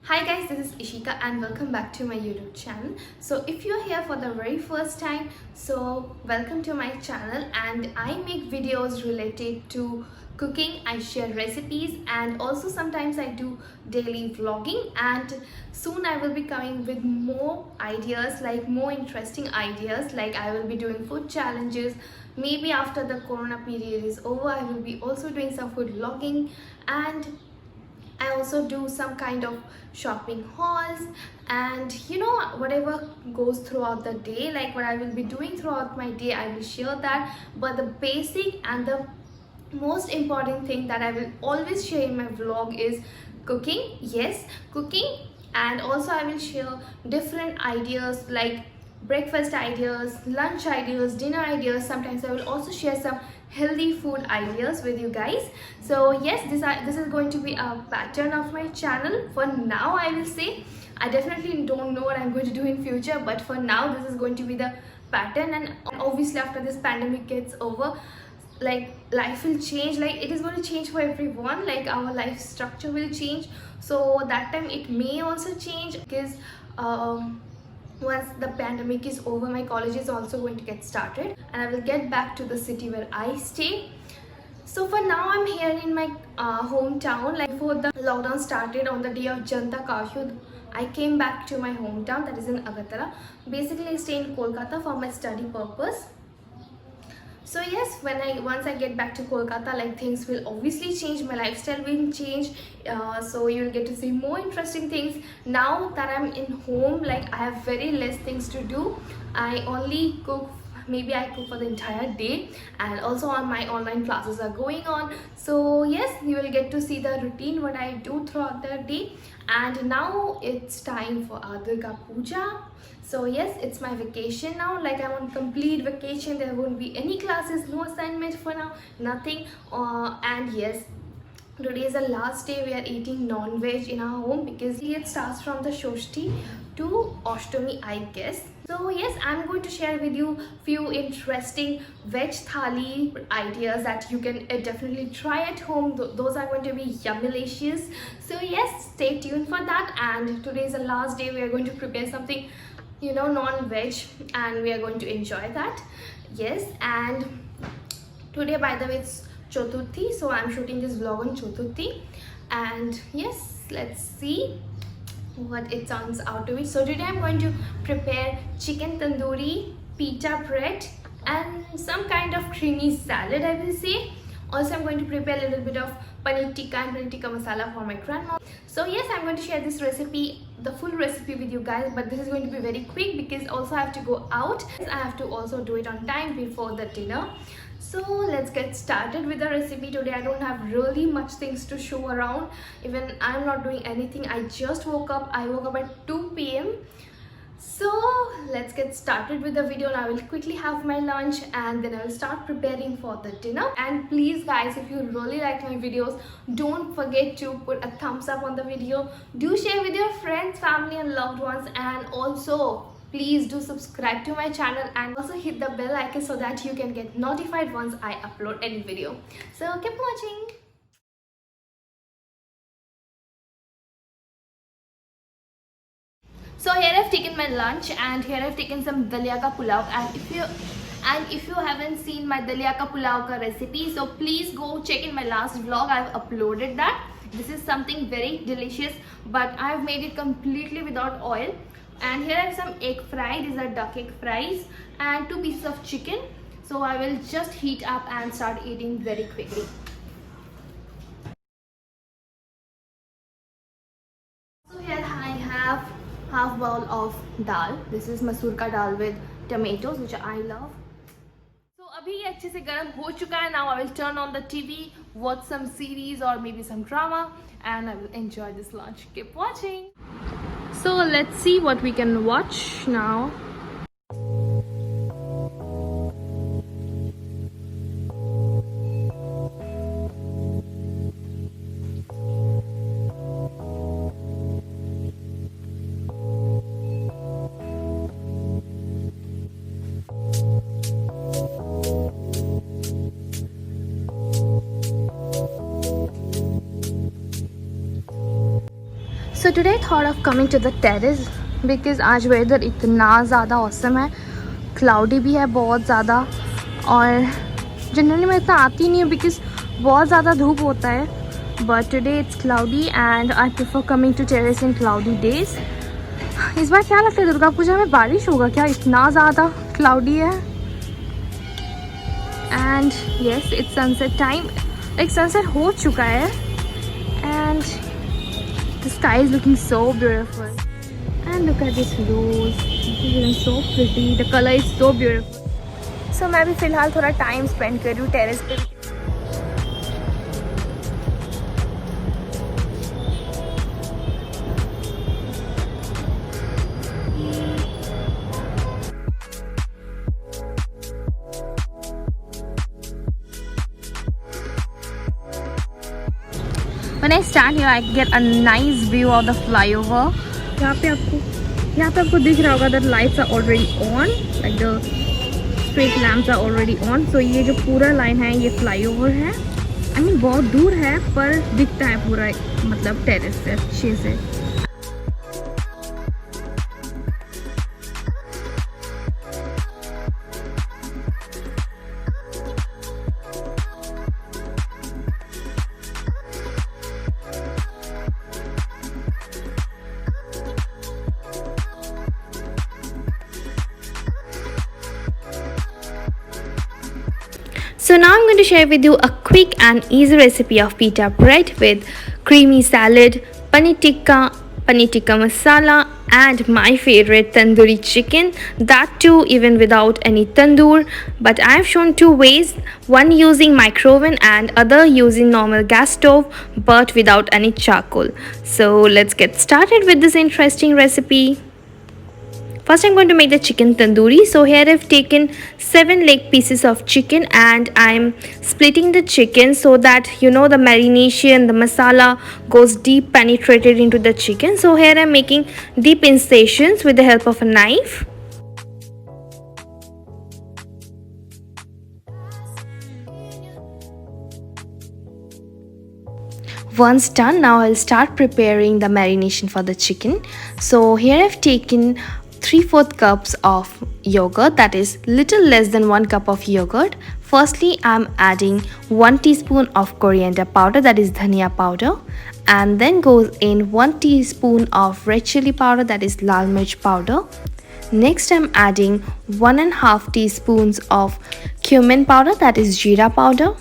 Hi guys, this is Ishika and welcome back to my YouTube channel. So if you're here for the very first time, so welcome to my channel, and I make videos related to cooking. I share recipes and also sometimes I do daily vlogging, and soon I will be coming with more ideas, like more interesting ideas, like I will be doing food challenges. Maybe after the corona period is over, I will be also doing some food vlogging, and I also do some kind of shopping hauls, and whatever goes throughout the day, like what I will be doing throughout my day, I will share that. But the basic and the most important thing that I will always share in my vlog is cooking. Yes, cooking. And also I will share different ideas like breakfast ideas, lunch ideas, dinner ideas. Sometimes I will also share some healthy food ideas with you guys. So yes, this is going to be a pattern of my channel. For now, I will say I definitely don't know what I'm going to do in future, but for now this is going to be the pattern. And obviously after this pandemic gets over, like life will change, like it is going to change for everyone, like our life structure will change. So that time it may also change because once the pandemic is over, my college is also going to get started and I will get back to the city where I stay. So for now I'm here in my hometown. Like before the lockdown started, on the day of Janta Curfew, I came back to my hometown, that is in Agartala. Basically I stay in Kolkata for my study purpose. So yes, once I get back to Kolkata, like things will obviously change, my lifestyle will change. So you'll get to see more interesting things. Now that I'm in home, like I have very less things to do. I only cook, maybe I cook for the entire day, and also on my online classes are going on. So yes, you will get to see the routine what I do throughout the day. And now it's time for our Durga Puja. So yes, it's my vacation now, like I'm on complete vacation. There won't be any classes, no assignment for now, nothing. And yes, today is the last day we are eating non-veg in our home, because it starts from the Shoshti to Ashtami, I guess. So yes, I'm going to share with you few interesting veg thali ideas that you can definitely try at home. Those are going to be yummylicious. So yes, stay tuned for that. And today is the last day we are going to prepare something, non-veg, and we are going to enjoy that. Yes, and today, by the way, it's Chaturthi, so I'm shooting this vlog on Chaturthi. And yes, let's see what it turns out to be. So today I'm going to prepare chicken tandoori, pita bread, and some kind of creamy salad, I will say. Also, I'm going to prepare a little bit of paneer tikka and paneer tikka masala for my grandma. So yes, I'm going to share this recipe, the full recipe with you guys, but this is going to be very quick because also I have to go out. I have to also do it on time before the dinner. So let's get started with the recipe. Today I don't have really much things to show around. Even I'm not doing anything. I just woke up. I woke up at 2 p.m. So let's get started with the video. Now I will quickly have my lunch and then I will start preparing for the dinner. And please guys, if you really like my videos, don't forget to put a thumbs up on the video. Do share with your friends, family and loved ones, and also please do subscribe to my channel and also hit the bell icon so that you can get notified once I upload any video. So keep watching. So here I've taken my lunch, and here I've taken some dalia ka pulao. And if you haven't seen my dalia ka pulao ka recipe, so please go check in my last vlog. I've uploaded that. This is something very delicious, but I've made it completely without oil. And here I have some egg fry. These are duck egg fries and 2 pieces of chicken. So I will just heat up and start eating very quickly. So here I have half bowl of dal. This is masoor ka dal with tomatoes, which I love. So abhi ye अच्छे से गर्म हो चुका है. Now I will turn on the TV, watch some series or maybe some drama, and I will enjoy this lunch. Keep watching. So let's see what we can watch now. So today I thought of coming to the terrace because आज weather इतना ज़्यादा awesome है, cloudy भी है बहुत ज़्यादा, और generally मैं इतना आती नहीं हूँ बिकॉज बहुत ज़्यादा धूप होता है, but today it's cloudy and I prefer coming to terrace in cloudy days. इस बार क्या लगता है दुर्गा पूजा में बारिश होगा क्या, इतना ज़्यादा क्लाउडी है. And yes it's sunset time, एक सनसेट हो चुका है and the sky is looking so beautiful. And look at this rose, this is so pretty, the color is so beautiful. So मैं भी फ़िलहाल थोड़ा टाइम स्पेंड कर रही हूँ टेरेस पे. When I stand here, I get a nice view of the flyover. यहाँ पे आपको दिख रहा होगा that lights are already on, like the street lamps are already on. So ये जो पूरा लाइन है ये flyover है. I mean बहुत दूर है पर दिखता है पूरा, मतलब टेरेस से अच्छे से. So now I'm going to share with you a quick and easy recipe of pita bread with creamy salad, paneer tikka masala, and my favorite tandoori chicken, that too even without any tandoor. But I have shown two ways, one using microwave and other using normal gas stove but without any charcoal. So let's get started with this interesting recipe. First I'm going to make the chicken tandoori. So here I've taken 7 leg pieces of chicken and I'm splitting the chicken so that the marination, the masala goes deep penetrated into the chicken. So here I'm making deep incisions with the help of a knife. Once done, now I'll start preparing the marination for the chicken. So here I've taken 3/4 cups of yogurt, that is little less than 1 cup of yogurt. Firstly, I'm adding 1 teaspoon of coriander powder, that is dhania powder, and then goes in 1 teaspoon of red chili powder, that is lal mirch powder. Next, I'm adding 1.5 teaspoons of cumin powder, that is jeera powder.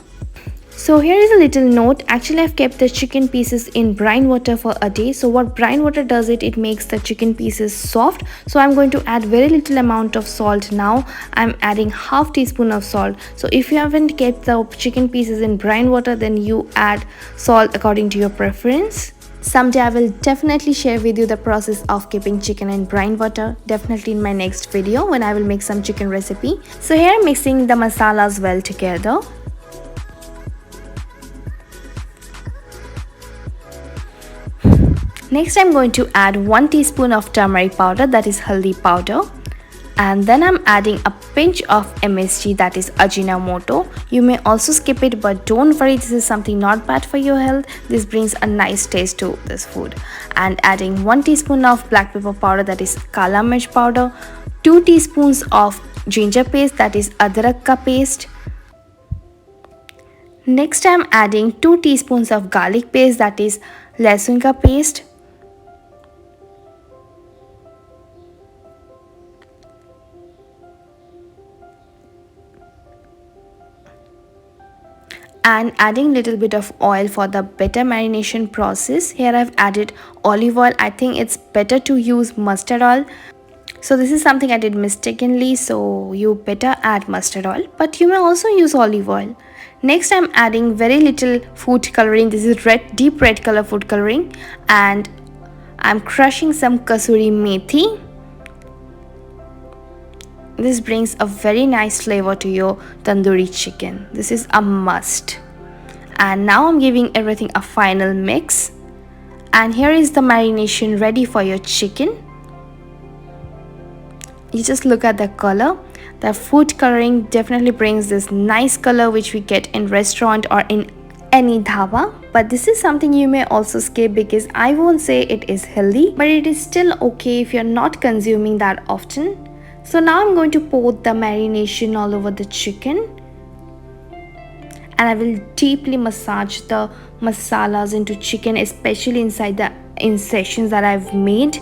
So here is a little note. Actually, I've kept the chicken pieces in brine water for a day. So what brine water does, it makes the chicken pieces soft. So I'm going to add very little amount of salt now. I'm adding half teaspoon of salt. So if you haven't kept the chicken pieces in brine water, then you add salt according to your preference. Someday I will definitely share with you the process of keeping chicken in brine water, definitely in my next video when I will make some chicken recipe. So here I'm mixing the masalas well together. Next, I'm going to add 1 teaspoon of turmeric powder, that is haldi powder. And then I'm adding a pinch of MSG, that is Ajinomoto. You may also skip it, but don't worry, this is something not bad for your health. This brings a nice taste to this food. And adding 1 teaspoon of black pepper powder, that is kala mirch powder. 2 teaspoons of ginger paste, that is adrak ka paste. Next, I'm adding 2 teaspoons of garlic paste, that is lehsun ka paste. And adding little bit of oil for the better marination process. Here I've added olive oil. I think it's better to use mustard oil. So this is something I did mistakenly, so you better add mustard oil, but you may also use olive oil. Next, I'm adding very little food coloring. This is deep red color food coloring, and I'm crushing some kasuri methi. This brings a very nice flavor to your tandoori chicken. This is a must. And now I'm giving everything a final mix. And here is the marination ready for your chicken. You just look at the color. The food coloring definitely brings this nice color which we get in restaurant or in any dhaba, but this is something you may also skip because I won't say it is healthy, but it is still okay if you're not consuming that often. So now I'm going to pour the marination all over the chicken, and I will deeply massage the masalas into chicken, especially inside the incisions that I've made,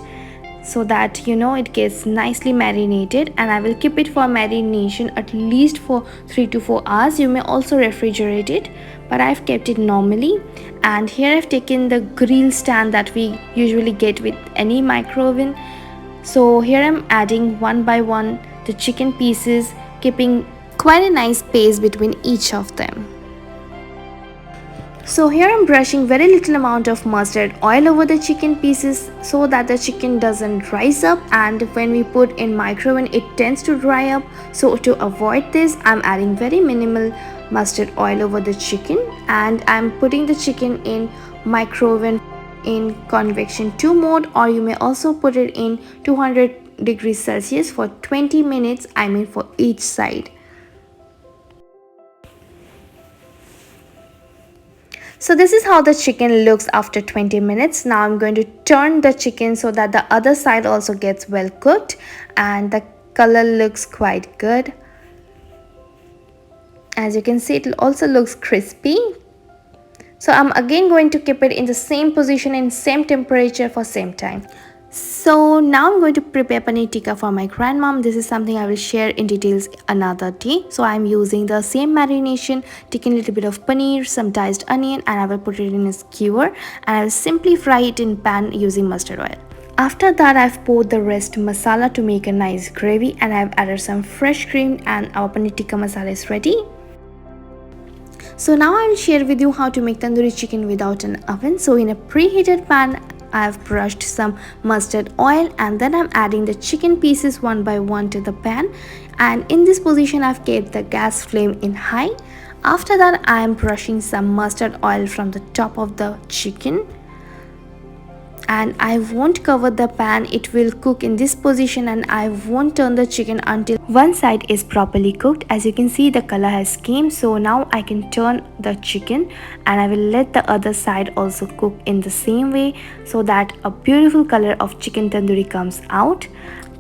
so that it gets nicely marinated. And I will keep it for marination at least for 3 to 4 hours. You may also refrigerate it, but I've kept it normally. And here I've taken the grill stand that we usually get with any micro oven. So here I'm adding one by one the chicken pieces, keeping quite a nice space between each of them. So here I'm brushing very little amount of mustard oil over the chicken pieces so that the chicken doesn't rise up, and when we put in microwave it tends to dry up. So to avoid this, I'm adding very minimal mustard oil over the chicken, and I'm putting the chicken in microwave in convection 2 mode, or you may also put it in 200 degrees Celsius for 20 minutes, for each side. So this is how the chicken looks after 20 minutes. Now I'm going to turn the chicken so that the other side also gets well cooked, and the color looks quite good. As you can see, it also looks crispy. So I'm again going to keep it in the same position in same temperature for same time. So now I'm going to prepare paneer tikka for my grandmom. This is something I will share in details another day. So I'm using the same marination, taking a little bit of paneer, some diced onion, and I will put it in a skewer, and I will simply fry it in pan using mustard oil. After that, I've poured the rest masala to make a nice gravy, and I've added some fresh cream, and our paneer tikka masala is ready. So now I will share with you how to make tandoori chicken without an oven. So in a preheated pan, I have brushed some mustard oil, and then I'm adding the chicken pieces one by one to the pan, and in this position I've kept the gas flame in high. After that, I am brushing some mustard oil from the top of the chicken, and I won't cover the pan. It will cook in this position, and I won't turn the chicken until one side is properly cooked. As you can see, the color has came, so now I can turn the chicken, and I will let the other side also cook in the same way so that a beautiful color of chicken tandoori comes out.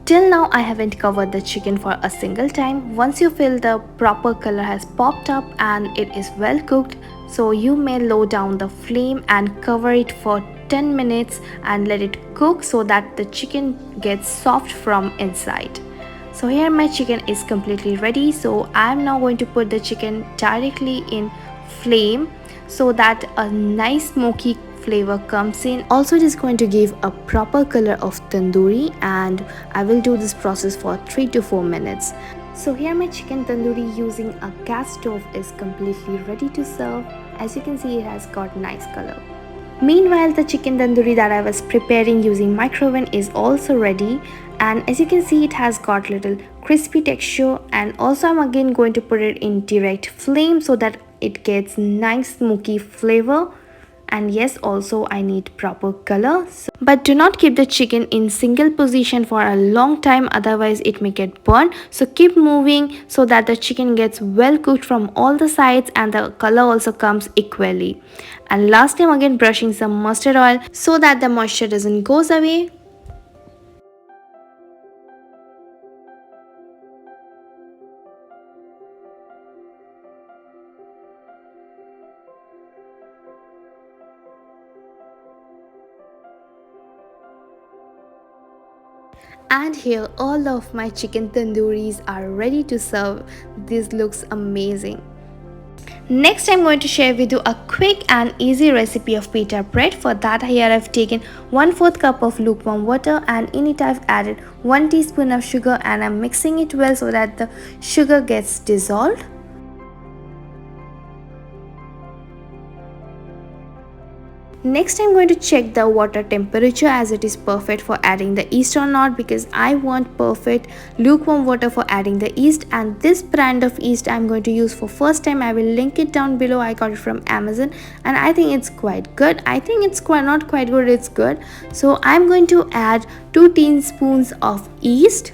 Till now I haven't covered the chicken for a single time. Once you feel the proper color has popped up and it is well cooked, so you may lower down the flame and cover it for 10 minutes and let it cook so that the chicken gets soft from inside. So here my chicken is completely ready. So I'm now going to put the chicken directly in flame so that a nice smoky flavor comes in. Also, it is going to give a proper color of tandoori, and I will do this process for 3 to 4 minutes. So here my chicken tandoori using a gas stove is completely ready to serve. As you can see, it has got nice color. Meanwhile, the chicken tandoori that I was preparing using microwave is also ready, and as you can see, it has got little crispy texture. And also I'm again going to put it in direct flame so that it gets nice smoky flavor. And yes, also I need proper color. But do not keep the chicken in single position for a long time, otherwise it may get burned. So keep moving so that the chicken gets well cooked from all the sides and the color also comes equally. And last time again brushing some mustard oil so that the moisture doesn't goes away. And here all of my chicken tandooris are ready to serve. This looks amazing. Next, I'm going to share with you a quick and easy recipe of pita bread. For that, here I've taken 1/4 cup of lukewarm water, and in it I've added 1 teaspoon of sugar, and I'm mixing it well so that the sugar gets dissolved. Next, I'm going to check the water temperature as it is perfect for adding the yeast or not, because I want perfect lukewarm water for adding the yeast. And this brand of yeast I'm going to use for first time. I will link it down below. I got it from Amazon and I think it's quite good. I think it's not quite good, it's good. So I'm going to add 2 teaspoons of yeast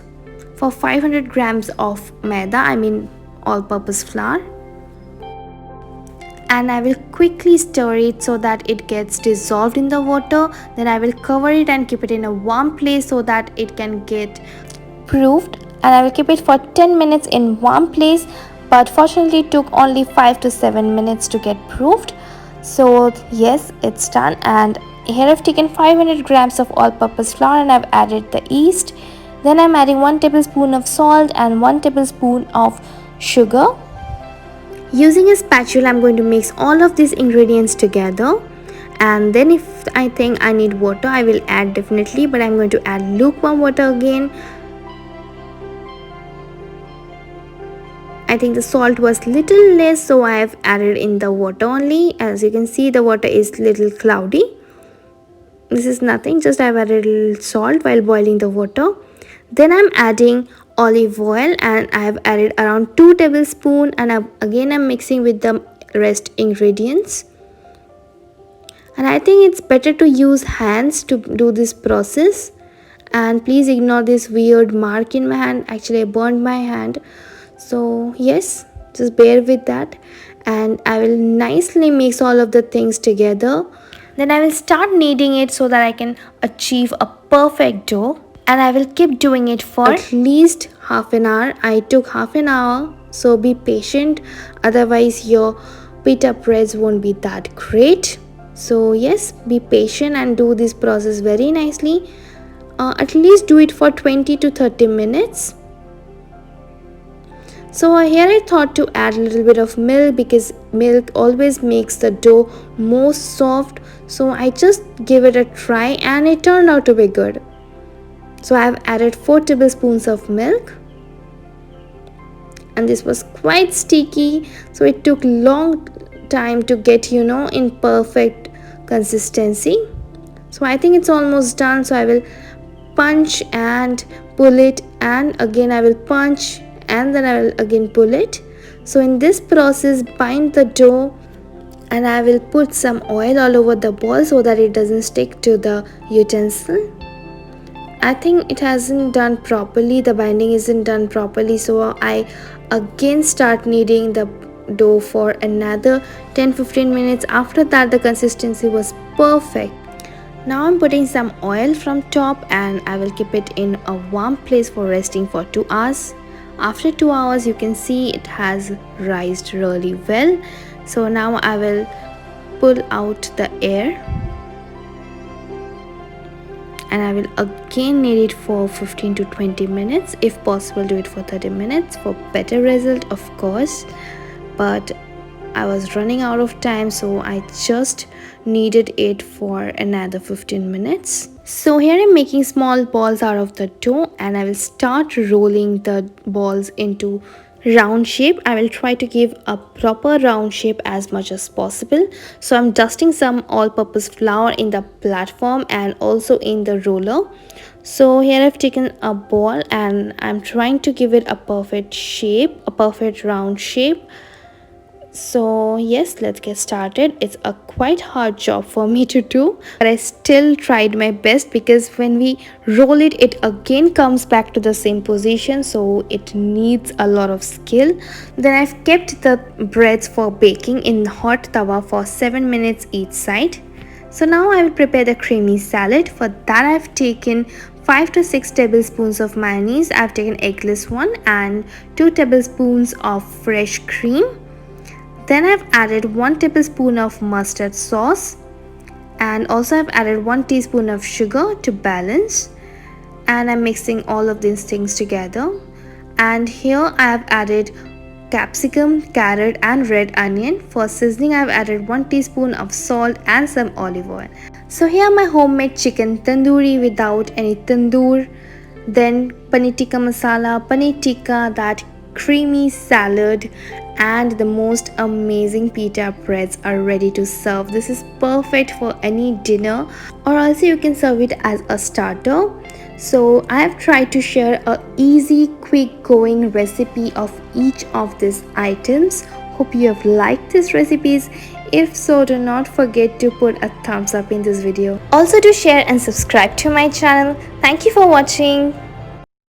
for 500 grams of maida, all-purpose flour. and I will quickly stir it so that it gets dissolved in the water. Then I will cover it and keep it in a warm place so that it can get proofed, and I will keep it for 10 minutes in warm place, but fortunately it took only 5 to 7 minutes to get proofed. So yes, it's done. And here I've taken 500 grams of all-purpose flour and I've added the yeast. Then I'm adding 1 tablespoon of salt and 1 tablespoon of sugar. Using a spatula, I'm going to mix all of these ingredients together, and then if I think I need water, I will add definitely, but I'm going to add lukewarm water again. I think the salt was little less, so I have added in the water only. As you can see, the water is little cloudy. This is nothing, just I have added a little salt while boiling the water. Then I'm adding olive oil and I have added around 2 tablespoons, and I'm mixing with the rest ingredients. And I think it's better to use hands to do this process, and please ignore this weird mark in my hand. Actually, I burned my hand, so yes, just bear with that. And I will nicely mix all of the things together. Then I will start kneading it so that I can achieve a perfect dough, and I will keep doing it for at least half an hour. I took half an hour, so be patient, otherwise your pita breads won't be that great. So yes, be patient and do this process very nicely. At least do it for 20 to 30 minutes. So here I thought to add a little bit of milk, because milk always makes the dough more soft. So I just gave it a try and it turned out to be good. So I have added 4 tablespoons of milk, and this was quite sticky, so it took long time to get in perfect consistency. So I think it's almost done. So I will punch and pull it, and again I will punch and then I will again pull it. So in this process, bind the dough, and I will put some oil all over the ball so that it doesn't stick to the utensil. I think it hasn't done properly, the binding isn't done properly, so I again start kneading the dough for another 10-15 minutes. After that, the consistency was perfect. Now I'm putting some oil from top, and I will keep it in a warm place for resting for 2 hours. After 2 hours, you can see it has rised really well. So now I will pull out the air, and I will again knead it for 15 to 20 minutes. If possible, do it for 30 minutes for better result, of course, but I was running out of time, so I just kneaded it for another 15 minutes. So here I'm making small balls out of the dough, and I will start rolling the balls into round shape. I will try to give a proper round shape as much as possible. So I'm dusting some all-purpose flour in the platform and also in the roller. So here I've taken a ball and I'm trying to give it a perfect shape, a perfect round shape. So yes, let's get started. It's a quite hard job for me to do, but I still tried my best, because when we roll it, it again comes back to the same position, so it needs a lot of skill. Then I've kept the breads for baking in hot tawa for 7 minutes each side. So now I will prepare the creamy salad. For that, I've taken 5 to 6 tablespoons of mayonnaise. I've taken eggless one, and 2 tablespoons of fresh cream. Then I've added 1 tablespoon of mustard sauce, and also I've added 1 teaspoon of sugar to balance, and I'm mixing all of these things together. And here I have added capsicum, carrot and red onion. For seasoning, I've added 1 teaspoon of salt and some olive oil. So here my homemade chicken tandoori without any tandoor, then paneer tikka masala, paneer tikka, that creamy salad, and the most amazing pita breads are ready to serve. This is perfect for any dinner, or also you can serve it as a starter. So I have tried to share a easy, quick going recipe of each of these items. Hope you have liked these recipes. If so, do not forget to put a thumbs up in this video. Also, to share and subscribe to my channel. Thank you for watching.